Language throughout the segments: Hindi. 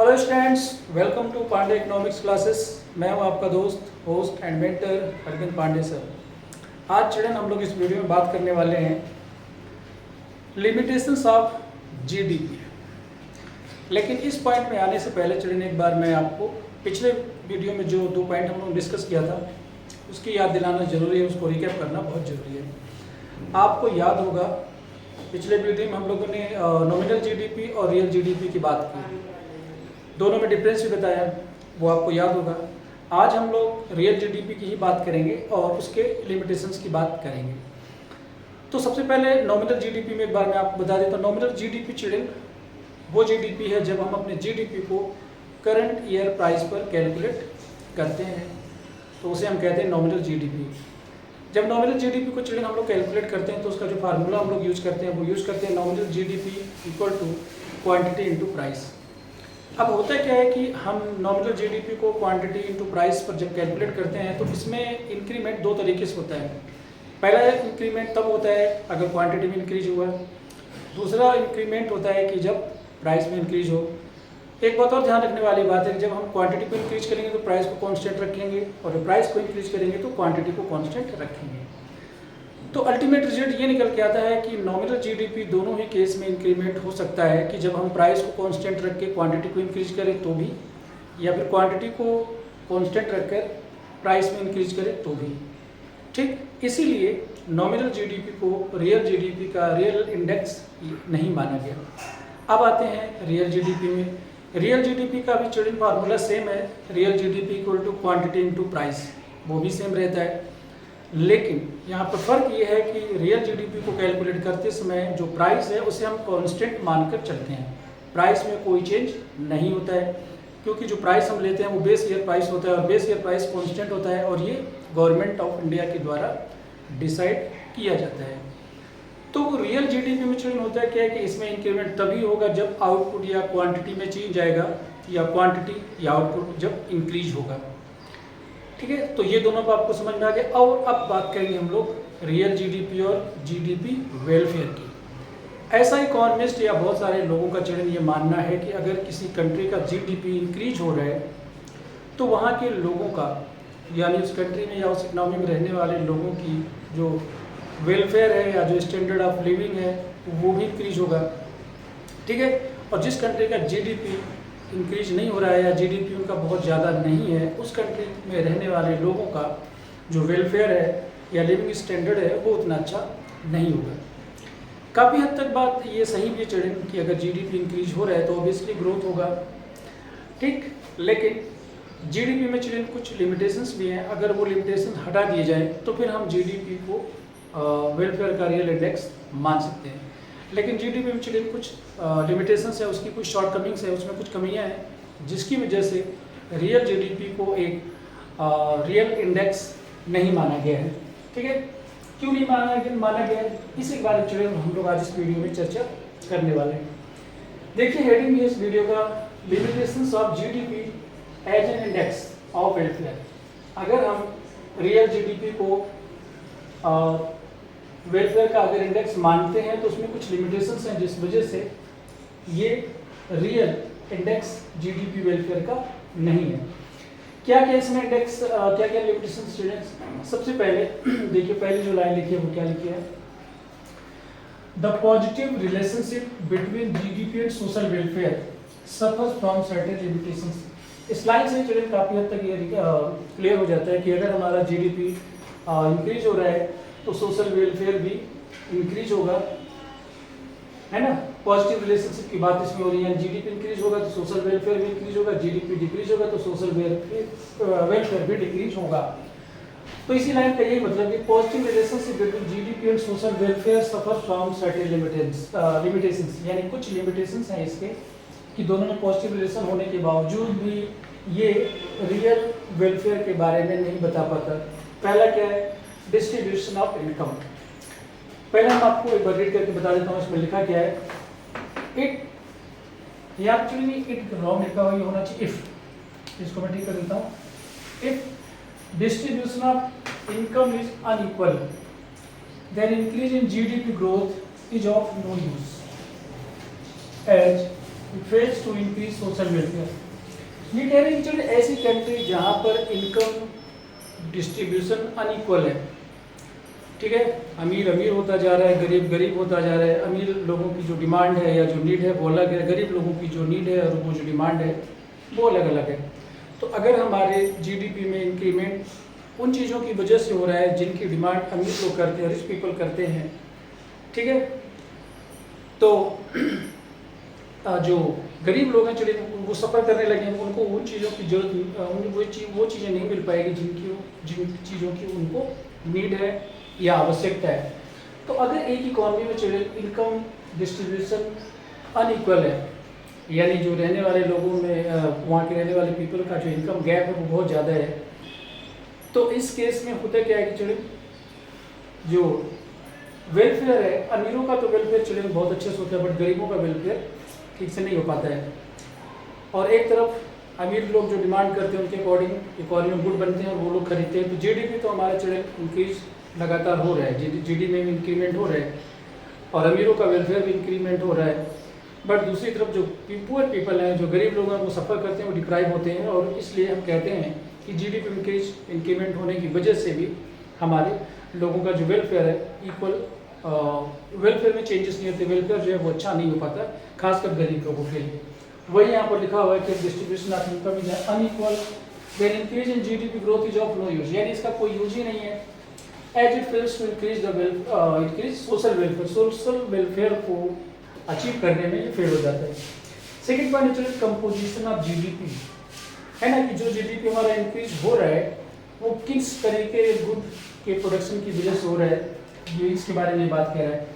Hello students, welcome to Pandey economics classes. मैं हूं आपका दोस्त, host and mentor Arvind Pandey sir. आज चिल्ड्रन हम लोग इस वीडियो में बात करने वाले हैं लिमिटेशंस ऑफ जीडीपी। लेकिन इस पॉइंट में आने से पहले चिल्ड्रन एक बार मैं आपको पिछले वीडियो में जो 2 पॉइंट हम लोग डिस्कस किया था उसकी याद दिलाना ज़रूरी है, उसको रिकैप करना बहुत ज़रूरी है। आपको याद होगा पिछले वीडियो में हम लोगों ने नॉमिनल जीडीपी और रियल जीडीपी की बात की, दोनों में डिफरेंस भी बताया, वो आपको याद होगा। आज हम लोग रियल जीडीपी की ही बात करेंगे और उसके लिमिटेशंस की बात करेंगे। तो सबसे पहले नॉमिनल जीडीपी में एक बार मैं आपको बता देता हूँ। नॉमिनल जीडीपी चिल्ड्रन वो जीडीपी है जब हम अपने जीडीपी को करंट ईयर प्राइस पर कैलकुलेट करते हैं, तो उसे हम कहते हैं नॉमिनल जीडीपी। जब नॉमिनल जीडीपी को चिल्ड्रन हम लोग कैलकुलेट करते हैं तो उसका जो फार्मूला हम लोग यूज़ करते हैं वो यूज़ करते हैं nominal GDP equal to quantity into price. अब होता क्या है कि हम नॉमिनल जीडीपी को क्वांटिटी इनटू प्राइस पर जब कैलकुलेट करते हैं तो इसमें इंक्रीमेंट 2 तरीके से होता है। पहला इंक्रीमेंट तब होता है अगर क्वांटिटी में इंक्रीज हुआ, दूसरा इंक्रीमेंट होता है कि जब प्राइस में इंक्रीज हो। एक बात और ध्यान रखने वाली बात है कि जब हम क्वांटिटी को इंक्रीज करेंगे तो प्राइस को कांस्टेंट रखेंगे, और जब प्राइस को इंक्रीज करेंगे तो क्वांटिटी को कांस्टेंट रखेंगे। तो अल्टीमेट रिजल्ट ये निकल के आता है कि नॉमिनल जीडीपी दोनों ही केस में इंक्रीमेंट हो सकता है कि जब हम प्राइस को कांस्टेंट रख के क्वांटिटी को इंक्रीज करें तो भी, या फिर क्वांटिटी को कांस्टेंट रखकर प्राइस में इंक्रीज करें तो भी। ठीक, इसीलिए नॉमिनल जीडीपी को रियल जीडीपी का रियल इंडेक्स नहीं माना गया। अब आते हैं रियल जीडीपी में। रियल जीडीपी का भी चिल्ड्रन फार्मूला सेम है, real GDP equal to quantity into price, वो भी सेम रहता है। लेकिन यहाँ पर फ़र्क ये है कि रियल जीडीपी को कैलकुलेट करते समय जो प्राइस है उसे हम कांस्टेंट मानकर चलते हैं, प्राइस में कोई चेंज नहीं होता है, क्योंकि जो प्राइस हम लेते हैं वो बेस ईयर प्राइस होता है और बेस ईयर प्राइस कांस्टेंट होता है और ये गवर्नमेंट ऑफ इंडिया के द्वारा डिसाइड किया जाता है। तो रियल जीडीपी में चिल्ड्रन होता है क्या है कि इसमें इंक्रीमेंट तभी होगा जब आउटपुट या क्वांटिटी में चेंज आएगा, या क्वांटिटी या आउटपुट जब इंक्रीज होगा। ठीक है, तो ये दोनों को आपको समझ में आ गया। और अब बात करेंगे हम लोग रियल जीडीपी और जीडीपी वेलफेयर की। ऐसा इकोनॉमिस्ट या बहुत सारे लोगों का चिल्ड्रन ये मानना है कि अगर किसी कंट्री का जीडीपी इंक्रीज हो रहा है तो वहाँ के लोगों का, यानी उस कंट्री में या उस इकोनॉमी में रहने वाले लोगों की जो वेलफेयर है या जो स्टैंडर्ड ऑफ लिविंग है वो भी इंक्रीज होगा। ठीक है, और जिस कंट्री का जीडीपी इंक्रीज नहीं हो रहा है या जीडीपी उनका बहुत ज़्यादा नहीं है, उस कंट्री में रहने वाले लोगों का जो वेलफेयर है या लिविंग स्टैंडर्ड है वो उतना अच्छा नहीं होगा। काफ़ी हद तक बात ये सही भी चिल्ड्रन कि अगर जीडीपी इंक्रीज हो रहा है तो ऑब्वियसली ग्रोथ होगा। ठीक, लेकिन जीडीपी में चिल्ड्रन कुछ लिमिटेशंस भी हैं। अगर वो लिमिटेशन हटा दिए जाए तो फिर हम जीडीपी को वेलफेयर का रियल इंडेक्स मान सकते हैं। लेकिन जीडीपी में चिल्ड्रन कुछ लिमिटेशंस है, उसकी कुछ शॉर्ट कमिंग्स है, उसमें कुछ कमियां हैं जिसकी वजह से रियल जीडीपी को एक रियल इंडेक्स नहीं माना गया है। ठीक है, क्यों नहीं माना गया है, इसी के बारे में चिल्ड्रन हम लोग आज इस वीडियो में चर्चा करने वाले हैं। देखिए हेडिंग है इस वीडियो का, limitations of GDP as an index of welfare. अगर हम रियल जीडीपी को वेलफेयर का अगर इंडेक्स मानते हैं तो उसमें कुछ लिमिटेशंस हैं जिस वजह से ये रियल इंडेक्स जीडीपी वेलफेयर का नहीं है। क्या क्या इसमें इंडेक्स, क्या क्या लिमिटेशंस स्टूडेंट्स? सबसे पहले देखिए, पहली जो लाइन लिखी है वो क्या लिखी है, the positive relationship between GDP and social welfare suffers from certain limitations. इस लाइन से चिल्ड्रन काफ़ी हद तक ये क्लियर हो जाता है कि अगर हमारा जीडीपी इंक्रीज हो रहा है तो सोशल वेलफेयर भी इंक्रीज होगा, है ना। पॉजिटिव रिलेशनशिप की बात इसमें हो रही है, जीडीपी इंक्रीज होगा तो सोशल वेलफेयर भी इंक्रीज होगा, जीडीपी डिक्रीज होगा तो सोशल वेलफेयर भी डिक्रीज होगा। तो इसी लाइन का यही मतलब कि positive relationship between GDP and social welfare suffer from certain limitations, यानी कुछ लिमिटेशंस हैं इसके कि दोनों में पॉजिटिव रिलेशन होने के बावजूद भी ये रियल वेलफेयर के बारे में नहीं बता पाता। पहला क्या है, डिस्ट्रीब्यूशन ऑफ इनकम। पहले हम आपको एक बार रीड करके बता देता हूँ इसमें लिखा क्या है। इट एक्चुअली इट रॉन्ग लिखा हुआ होना चाहिए, इफ, इसको मैं ठीक कर देता हूँ। If distribution of income is unequal then increase in GDP growth is of no use, as fails to increase social welfare. ये कह रहे हैं कि ऐसी कंट्री जहाँ पर इनकम डिस्ट्रीब्यूशन अनइक्वल है, ठीक है, अमीर अमीर होता जा रहा है, गरीब गरीब होता जा रहा है, अमीर लोगों की जो डिमांड है या जो नीड है वो अलग है, गरीब लोगों की जो नीड है और वो जो डिमांड है वो अलग अलग है। तो अगर हमारे जीडीपी में इंक्रीमेंट उन चीज़ों की वजह से हो रहा है जिनकी डिमांड अमीर लोग करते हैं, रिच पीपल करते हैं, ठीक है, तो जो गरीब लोग हैं चलिए वो सफ़र करने लगे हैं, उनको उन चीज़ों की जरूरत वो चीज़ें नहीं मिल पाएगी जिन चीज़ों की उनको नीड है या आवश्यकता है। तो अगर एक इकॉनमी में चले इनकम डिस्ट्रीब्यूशन अनइक्वल है, यानी जो रहने वाले लोगों में वहाँ के रहने वाले पीपल का जो इनकम गैप है वो बहुत ज़्यादा है, तो इस केस में होता क्या है कि चले जो वेलफेयर है, अमीरों का तो वेलफेयर चले बहुत अच्छे से होता है, बट गरीबों का वेलफेयर ठीक से नहीं हो पाता है। और एक तरफ अमीर लोग जो डिमांड करते हैं उनके अकॉर्डिंग इकॉनमी गुड बनते हैं और वो लोग खरीदते हैं, तो जीडीपी तो हमारा चले इंक्रीज लगातार हो रहा है, जीडीपी में भी इंक्रीमेंट हो रहा है और अमीरों का वेलफेयर भी इंक्रीमेंट हो रहा है। बट दूसरी तरफ जो पुअर पीपल हैं, जो गरीब लोग हैं, वो सफ़र करते हैं, वो डिप्राइव होते हैं, और इसलिए हम कहते हैं कि जीडीपी इंक्रीमेंट होने की वजह से भी हमारे लोगों का जो वेलफेयर है इक्वल वेलफेयर में चेंजेस नहीं होते, वेलफेयर जो है वो अच्छा नहीं हो पाता, खासकर गरीब लोगों के लिए। वही यहाँ पर लिखा हुआ है कि distribution of income is unequal, then increase in GDP growth is of no use, यानी इसका कोई यूज ही नहीं है। As it fails to increase social welfare को अचीव करने में ये फेल हो जाता है। सेकेंड पॉइंट है कंपोजिशन ऑफ जीडीपी, है ना, कि जो जीडीपी हमारा इंक्रीज हो रहा है वो किस तरीके गुड के प्रोडक्शन की वजह से हो रहा है, ये इसके बारे में बात कह रहा है।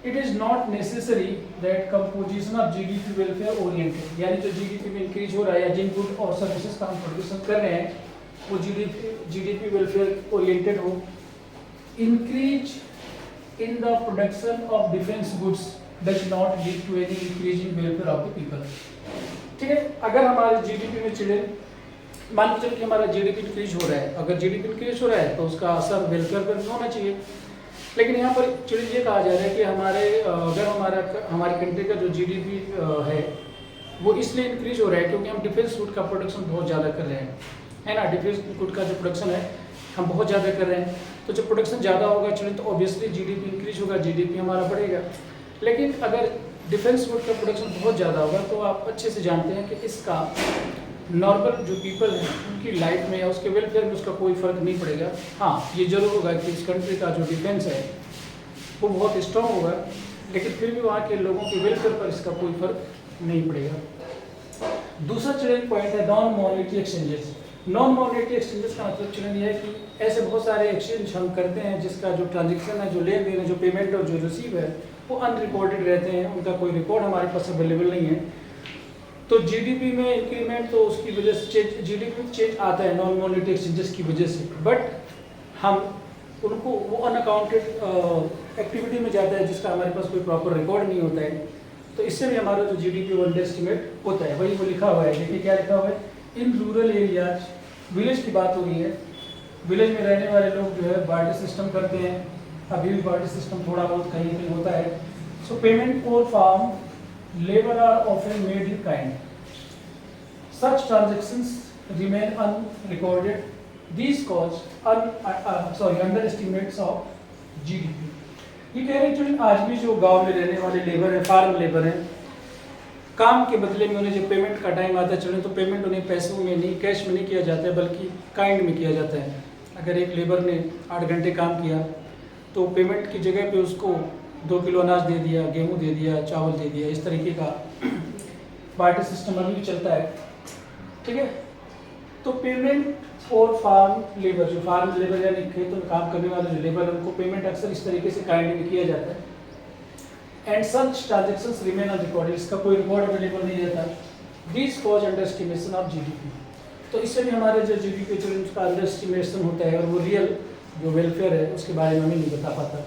It is not necessary that composition of GDP welfare oriented, यानी जो जीडीपी में इंक्रीज हो रहा है या जिन गुड और सर्विसेज का हम प्रोडक्शन कर रहे हैं वो जीडीपी वेलफेयर ओरिएंटेड हो। Increase in the production of defence goods does not lead to any increase in welfare of the people, ठीक है। अगर हमारे जीडीपी में चले, मान के चलो कि हमारा जीडीपी इंक्रीज हो रहा है, अगर जीडीपी इंक्रीज हो रहा है तो उसका असर वेलफेयर पर भी होना चाहिए, लेकिन यहाँ पर चलिए ये कहा जा रहा है कि अगर हमारी कंट्री का जो जीडीपी है वो इसलिए इंक्रीज हो रहा है क्योंकि हम डिफेंस गुड का प्रोडक्शन बहुत ज़्यादा कर रहे हैं, है ना, डिफेंस गुड का जो प्रोडक्शन है हम बहुत ज़्यादा कर रहे हैं, तो जब प्रोडक्शन ज़्यादा होगा चलिए तो ऑब्वियसली जीडीपी इंक्रीज होगा, जीडीपी हमारा बढ़ेगा। लेकिन अगर डिफेंस गुड का प्रोडक्शन बहुत ज़्यादा होगा तो आप अच्छे से जानते हैं कि इसका नॉर्मल जो पीपल हैं उनकी लाइफ में या उसके वेलफेयर में उसका कोई फ़र्क नहीं पड़ेगा। हाँ, ये जरूर होगा कि इस कंट्री का जो डिफेंस है वो बहुत स्ट्रॉन्ग होगा, लेकिन फिर भी वहाँ के लोगों के वेलफेयर पर इसका कोई फ़र्क नहीं पड़ेगा। दूसरा चैलेंज पॉइंट है non monetary exchanges. Non monetary exchanges का मतलब चैलेंज ये है कि ऐसे बहुत सारे एक्सचेंज हम करते हैं जिसका जो ट्रांजेक्शन है, जो लेन देन है, जो पेमेंट और जो रिसीव है वो अनरिकॉर्डेड रहते हैं, उनका कोई रिकॉर्ड हमारे पास अवेलेबल नहीं है। तो जीडीपी में इंक्रीमेंट तो उसकी वजह से जीडीपी में चेंज आता है नॉन मॉनेटरी एक्सचेंजेस की वजह से, बट हम उनको वो अनअकाउंटेड एक्टिविटी में जाता है जिसका हमारे पास कोई प्रॉपर रिकॉर्ड नहीं होता है, तो इससे भी हमारा जो जीडीपी वो अंडर एस्टिमेट होता है। वही वो लिखा हुआ है, देखिए क्या लिखा हुआ है, इन रूरल एरियाज, विलेज की बात हो रही है, विलेज में रहने वाले लोग जो है बार्टर सिस्टम करते हैं, अभी भी बार्टर सिस्टम थोड़ा बहुत कहीं कहीं होता है। So payment for farm labor are often made in kind. Such transactions remain unrecorded. These cause underestimates of GDP. ये कह रहे हैं आज भी जो गांव में रहने वाले लेबर है, फार्म लेबर है, काम के बदले में उन्हें जब पेमेंट का टाइम आता चले तो पेमेंट उन्हें पैसों में नहीं, कैश में नहीं किया जाता है, बल्कि काइंड में किया जाता है। अगर एक लेबर ने 8 घंटे काम किया तो पेमेंट की जगह पे उसको 2 किलो अनाज दे दिया, गेहूं दे दिया, चावल दे दिया, इस तरीके का बार्टर सिस्टम अभी भी चलता है, ठीक है। तो पेमेंट फॉर फार्म लेबर, जो फार्म लेबर यानी खेतों में काम करने वाले जो लेबर है उनको पेमेंट अक्सर इस तरीके से काइंड में किया जाता है। And such transactions remain unrecorded, इसका कोई रिकॉर्ड अवेलेबल नहीं रहता। This cause under estimation of GDP, तो इससे भी हमारे जो जीडीपी का अंडर एस्टिमेशन होता है और वो रियल जो वेलफेयर है उसके बारे में हमें नहीं बता पाता।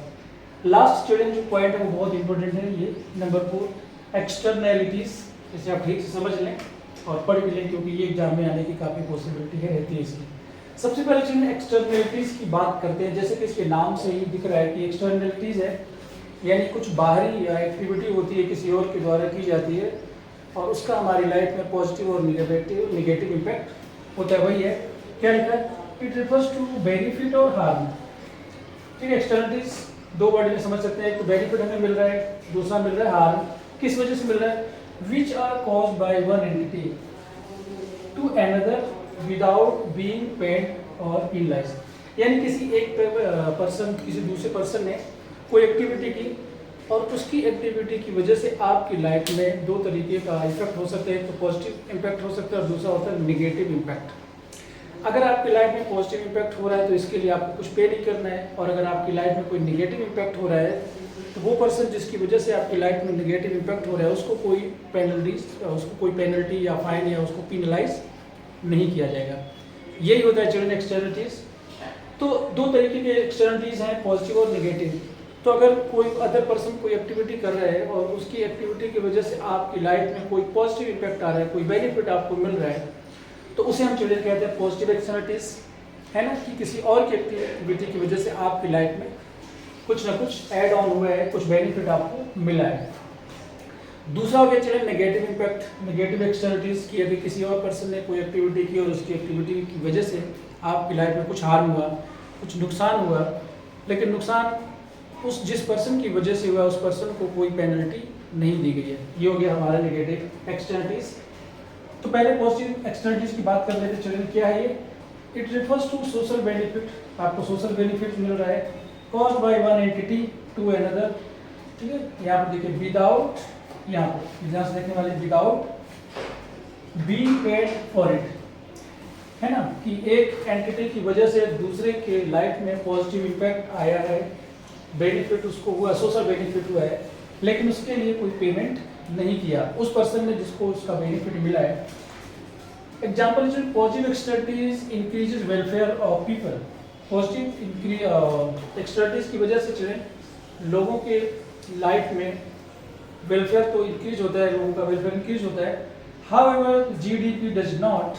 लास्ट चैलेंज जो पॉइंट है वो बहुत इंपॉर्टेंट है, ये नंबर 4 एक्सटर्नैलिटीज, इसे आप ठीक से समझ लें और पढ़ भी लें क्योंकि ये एग्जाम में आने की काफ़ी पॉसिबिलिटी है रहती है इसकी। सबसे पहले चलिए एक्सटर्नैलिटीज की बात करते हैं। जैसे कि इसके नाम से ही दिख रहा है कि एक्सटर्नैलिटीज है, यानी कुछ बाहरी या एक्टिविटी होती है किसी और के द्वारा की जाती है और उसका हमारी लाइफ में पॉजिटिव और निगेटिव इम्पैक्ट होता है, वही है क्या लिखा है, इट रिफर्स टू बेनिफिट और हार्म। ठीक है, एक्सटर्नलिटीज दो वर्ड में समझ सकते हैं, एक तो बेनिफिट हमें मिल रहा है, दूसरा मिल रहा है हार्म। किस वजह से मिल रहा है, which are caused by one entity to another without being paid और पेनलाइज्ड। यानी किसी एक पर्सन, किसी दूसरे पर्सन ने कोई एक्टिविटी की और उसकी एक्टिविटी की वजह से आपकी लाइफ में दो तरीके का इफेक्ट हो सकते हैं, एक तो पॉजिटिव इम्पैक्ट हो सकता है और दूसरा होता है निगेटिव इम्पैक्ट। अगर आपकी लाइफ में पॉजिटिव इम्पैक्ट हो रहा है तो इसके लिए आपको कुछ पे नहीं करना है, और अगर आपकी लाइफ में कोई निगेटिव इम्पैक्ट हो रहा है तो वो पर्सन जिसकी वजह से आपकी लाइफ में निगेटिव इम्पैक्ट हो रहा है उसको कोई पेनल्टी या फाइन या उसको पेनलाइज नहीं किया जाएगा। यही होता है चिल्ड्रन एक्सटर्नलिटीज। तो दो तरीके के एक्सटर्नलिटीज हैं, पॉजिटिव और निगेटिव। तो अगर कोई अदर पर्सन कोई एक्टिविटी कर रहा है और उसकी एक्टिविटी की वजह से आपकी लाइफ में कोई पॉजिटिव इम्पैक्ट आ रहा है, कोई बेनिफिट आपको मिल रहा है, तो उसे हम चिल्ड्रन कहते हैं पॉजिटिव एक्सटर्नलिटीज, है ना, कि किसी और की एक्टिविटी की वजह से आपकी लाइफ में कुछ ना कुछ ऐड ऑन हुआ है, कुछ बेनिफिट आपको मिला है। दूसरा हो गया children negative impact, negative externalities, कि अगर किसी और पर्सन ने कोई एक्टिविटी की और उसकी एक्टिविटी की वजह से आपकी लाइफ में कुछ हार्म हुआ, कुछ नुकसान हुआ, लेकिन नुकसान उस जिस पर्सन की वजह से हुआ उस पर्सन को कोई पेनल्टी नहीं दी गई है। ये हो गया हमारा नेगेटिव एक्सटर्नलिटीज। तो पहले पॉजिटिव एक्सटर्नलिटीज की बात कर लेते चिल्ड्रन। क्या है ये, it refers to social benefit. आपको सोशल बेनिफिट मिल रहा है caused by one entity to another. ठीक है, यहाँ पर देखिए विदाउट, यहाँ पर ध्यान से देखने वाले without being paid for it, है ना, कि एक एंटिटी की वजह से दूसरे के लाइफ में पॉजिटिव इम्पैक्ट आया है, बेनिफिट उसको हुआ, सोशल बेनिफिट हुआ है, लेकिन उसके लिए कोई पेमेंट नहीं किया उस पर्सन ने जिसको उसका बेनिफिट मिला है। Example is positive externalities increases welfare of people. Positive externalities की वजह से चिल्ड्रन लोगों के लाइफ में वेलफेयर तो इंक्रीज होता है, लोगों का वेलफेयर इंक्रीज होता है। However GDP does not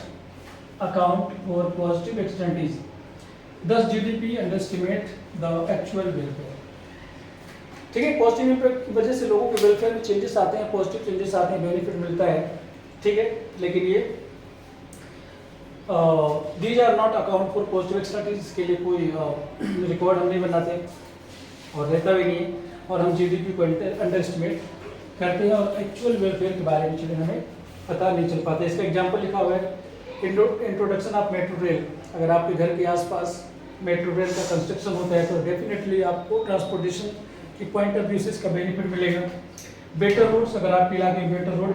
account for positive externalities, thus GDP underestimate the actual welfare. ठीक है, पॉजिटिव इम्पैक्ट की वजह से लोगों के वेलफेयर में चेंजेस आते हैं, पॉजिटिव चेंजेस आते हैं, बेनिफिट मिलता है। ठीक है, लेकिन ये these are not account for positive externalities, इसके लिए कोई रिकॉर्ड हम नहीं बनाते और रहता भी नहीं है, और हम जीडीपी को अंडर एस्टिमेट करते हैं और एक्चुअल वेलफेयर के बारे में चीज़ें हमें पता नहीं चल पाता। इसका एग्जाम्पल लिखा हुआ है इंट्रोडक्शन ऑफ मेट्रो रेल। अगर आपके घर के आसपास मेट्रो रेल का कंस्ट्रक्शन होता है तो डेफिनेटली आपको ट्रांसपोर्टेशन की पॉइंट ऑफ व्यू से इसका बेनिफिट मिलेगा। बेटर रोड्स, अगर आपके इलाके में बेटर रोड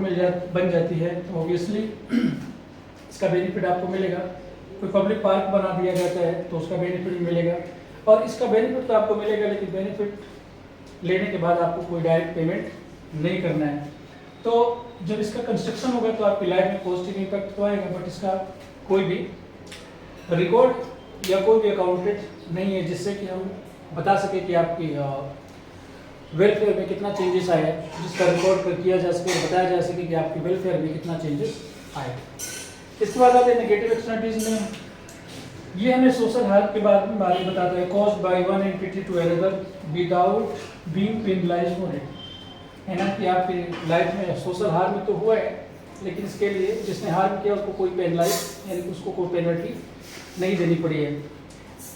बन जाती है तो ऑब्वियसली इसका बेनिफिट आपको मिलेगा। कोई पब्लिक पार्क बना दिया जाता है तो उसका बेनिफिट मिलेगा, और इसका बेनिफिट तो आपको मिलेगा, लेकिन बेनिफिट लेने के बाद आपको कोई डायरेक्ट पेमेंट नहीं करना है। तो जब इसका कंस्ट्रक्शन होगा तो आपकी लाइफ में पॉजिटिव इम्पैक्ट तो आएगा, बट इसका कोई भी रिकॉर्ड या कोई भी अकाउंटेड नहीं है जिससे कि हम बता सके कि आपकी वेलफेयर में कितना चेंजेस आया है, जिसका रिकॉर्ड किया जा सके, बताया जा सके कि आपकी वेलफेयर में कितना चेंजेस आए। इसके बाद आते हैं नेगेटिव एक्सटर्नलिटीज में। ये हमें सोशल हार्म के बारे में बताता है, caused by one entity to another without being penalised for it, है ना, कि आपकी लाइफ में सोशल हार्म तो हुआ है, लेकिन इसके लिए जिसने हार्म किया उसको कोई पेनलाइज यानी कि उसको कोई पेनल्टी नहीं देनी पड़ी है।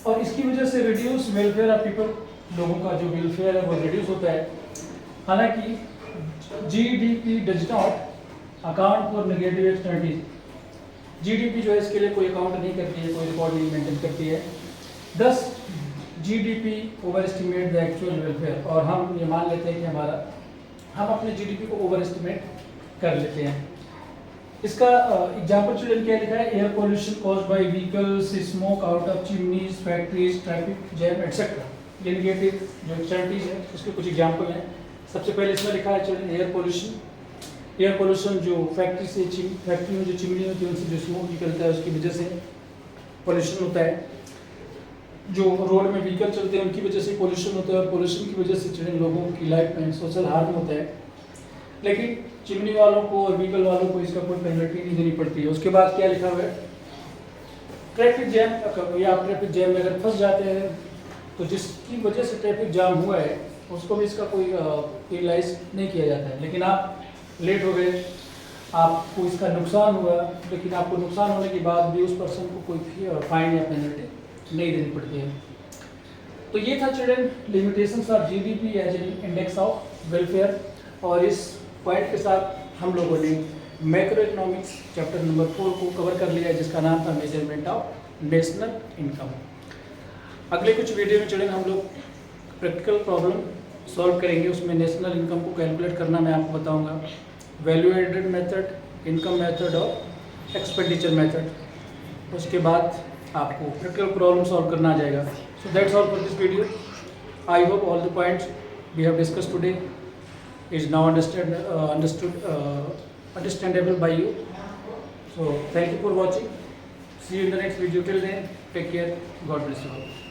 और इसकी वजह से रिड्यूस वेलफेयर ऑफ पीपल, लोगों का जो वेलफेयर है वो रिड्यूस होता है। हालांकि GDP does not account for negative externalities, GDP जो है इसके लिए कोई अकाउंट नहीं करती है, कोई रिकॉर्ड नहीं मेंटेन करती है। 10 GDP over estimate the actual welfare, और हम ये मान लेते हैं कि हम अपने जीडीपी को ओवर एस्टिमेट कर लेते हैं। इसका एग्जाम्पल चिल्ड्रन क्या लिखा है, air pollution caused by vehicles, smoke out of chimneys, factories, traffic jam etcetera. ये नेगेटिव जो एक्सटर्नलिटीज है उसके कुछ एग्जाम्पल हैं। सबसे पहले इसमें लिखा है children air pollution. Air pollution जो फैक्ट्री में जो चिमनी होती है उनसे जो स्मोक निकलता है उसकी वजह से पोल्यूशन होता है। जो रोड में व्हीकल चलते हैं उनकी वजह से पोल्यूशन होता है, और पोल्यूशन की वजह से चिल्ड्रन लोगों की लाइफ में सोशल हार्म होता है, लेकिन चिमनी वालों को और व्हीकल वालों को इसका कोई पेनल्टी नहीं देनी पड़ती है। उसके बाद क्या लिखा हुआ है, ट्रैफिक जैम, या आप ट्रैफिक जैम में अगर फंस जाते हैं तो जिसकी वजह से ट्रैफिक जाम हुआ है उसको भी इसका कोई पेनलाइज नहीं किया जाता है। लेकिन आप लेट हो गए आपको इसका नुकसान हुआ, लेकिन आपको नुकसान होने के बाद भी उस पर्सन को कोई फाइन या पेनल्टी नहीं देनी पड़ती है। तो ये था children limitations of GDP as an index of welfare. और इस पॉइंट के साथ हम लोगों ने मैक्रो इकोनॉमिक्स चैप्टर नंबर 4 को कवर कर लिया है, जिसका नाम था मेजरमेंट ऑफ नेशनल इनकम। अगले कुछ वीडियो में चिल्ड्रन हम लोग प्रैक्टिकल प्रॉब्लम सॉल्व करेंगे, उसमें नेशनल इनकम को कैलकुलेट करना मैं आपको बताऊंगा, value added method, income method और एक्सपेंडिचर मेथड। उसके बाद आपको प्रैक्टिकल प्रॉब्लम सॉल्व करना आ जाएगा। So that's all for this video. I hope all the points we have discussed today is now understandable by you. So thank you for watching. See you in the next video. Till then, take care. God bless you all.